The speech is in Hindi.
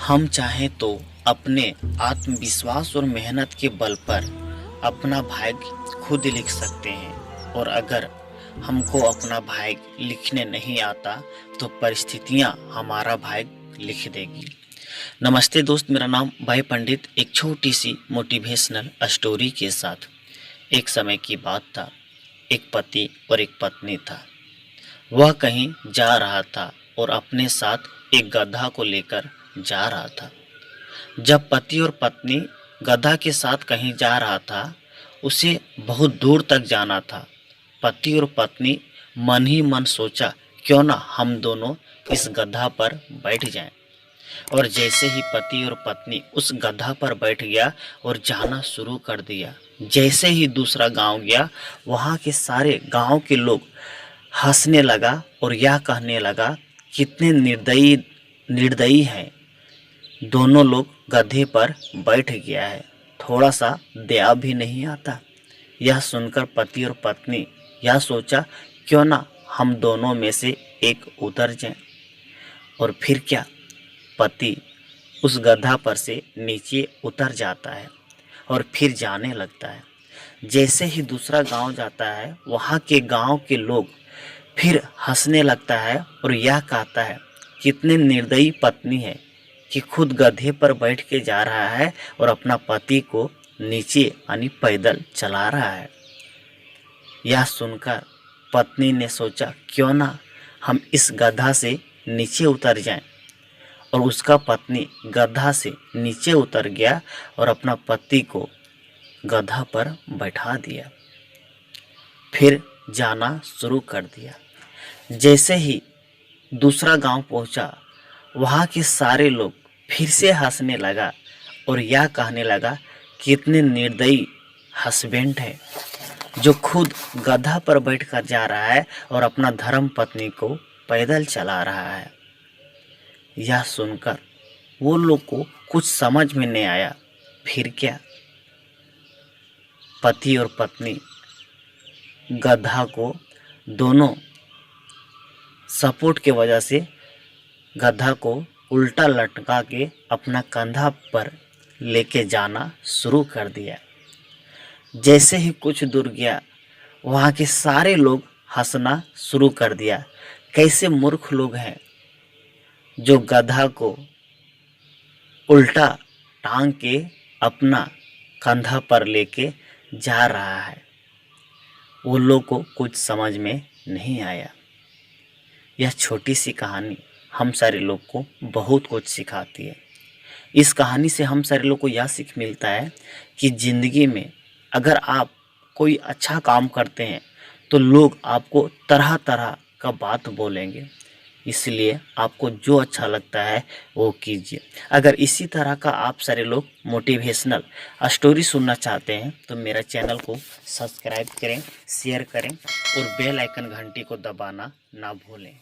हम चाहें तो अपने आत्मविश्वास और मेहनत के बल पर अपना भाग्य खुद लिख सकते हैं। और अगर हमको अपना भाग्य लिखने नहीं आता तो परिस्थितियां हमारा भाग्य लिख देगी। नमस्ते दोस्त, मेरा नाम भाई पंडित। एक छोटी सी मोटिवेशनल स्टोरी के साथ। एक समय की बात था, एक पति और एक पत्नी था। वह कहीं जा रहा था और अपने साथ एक गधा को लेकर जा रहा था। जब पति और पत्नी गधा के साथ कहीं जा रहा था, उसे बहुत दूर तक जाना था। पति और पत्नी मन ही मन सोचा, क्यों ना हम दोनों इस गधा पर बैठ जाएं। और जैसे ही पति और पत्नी उस गधा पर बैठ गया और जाना शुरू कर दिया। जैसे ही दूसरा गांव गया, वहां के सारे गांव के लोग हंसने लगा और यह कहने लगा, कितने निर्दयी निर्दयी हैं, दोनों लोग गधे पर बैठ गया है, थोड़ा सा दया भी नहीं आता। यह सुनकर पति और पत्नी यह सोचा, क्यों ना हम दोनों में से एक उतर जाए। और फिर क्या, पति उस गधा पर से नीचे उतर जाता है और फिर जाने लगता है। जैसे ही दूसरा गांव जाता है, वहाँ के गांव के लोग फिर हंसने लगता है और यह कहता है, कितने निर्दयी पत्नी है कि खुद गधे पर बैठ के जा रहा है और अपना पति को नीचे यानी पैदल चला रहा है। यह सुनकर पत्नी ने सोचा, क्यों ना हम इस गधा से नीचे उतर जाएं। और उसका पत्नी गधा से नीचे उतर गया और अपना पति को गधा पर बैठा दिया, फिर जाना शुरू कर दिया। जैसे ही दूसरा गांव पहुंचा, वहाँ के सारे लोग फिर से हंसने लगा और यह कहने लगा, कितने निर्दयी हस्बैंड है जो खुद गधा पर बैठकर जा रहा है और अपना धर्म पत्नी को पैदल चला रहा है। यह सुनकर वो लोग को कुछ समझ में नहीं आया। फिर क्या, पति और पत्नी गधा को दोनों सपोर्ट के वजह से गधा को उल्टा लटका के अपना कंधा पर लेके जाना शुरू कर दिया। जैसे ही कुछ दूर गया, वहाँ के सारे लोग हंसना शुरू कर दिया। कैसे मूर्ख लोग हैं जो गधा को उल्टा टांग के अपना कंधा पर लेके जा रहा है। वो लोग को कुछ समझ में नहीं आया। यह छोटी सी कहानी हम सारे लोग को बहुत कुछ सिखाती है। इस कहानी से हम सारे लोग को यह सीख मिलता है कि ज़िंदगी में अगर आप कोई अच्छा काम करते हैं तो लोग आपको तरह तरह का बात बोलेंगे। इसलिए आपको जो अच्छा लगता है वो कीजिए। अगर इसी तरह का आप सारे लोग मोटिवेशनल स्टोरी सुनना चाहते हैं तो मेरा चैनल को सब्सक्राइब करें, शेयर करें और बेल आइकन घंटी को दबाना ना भूलें।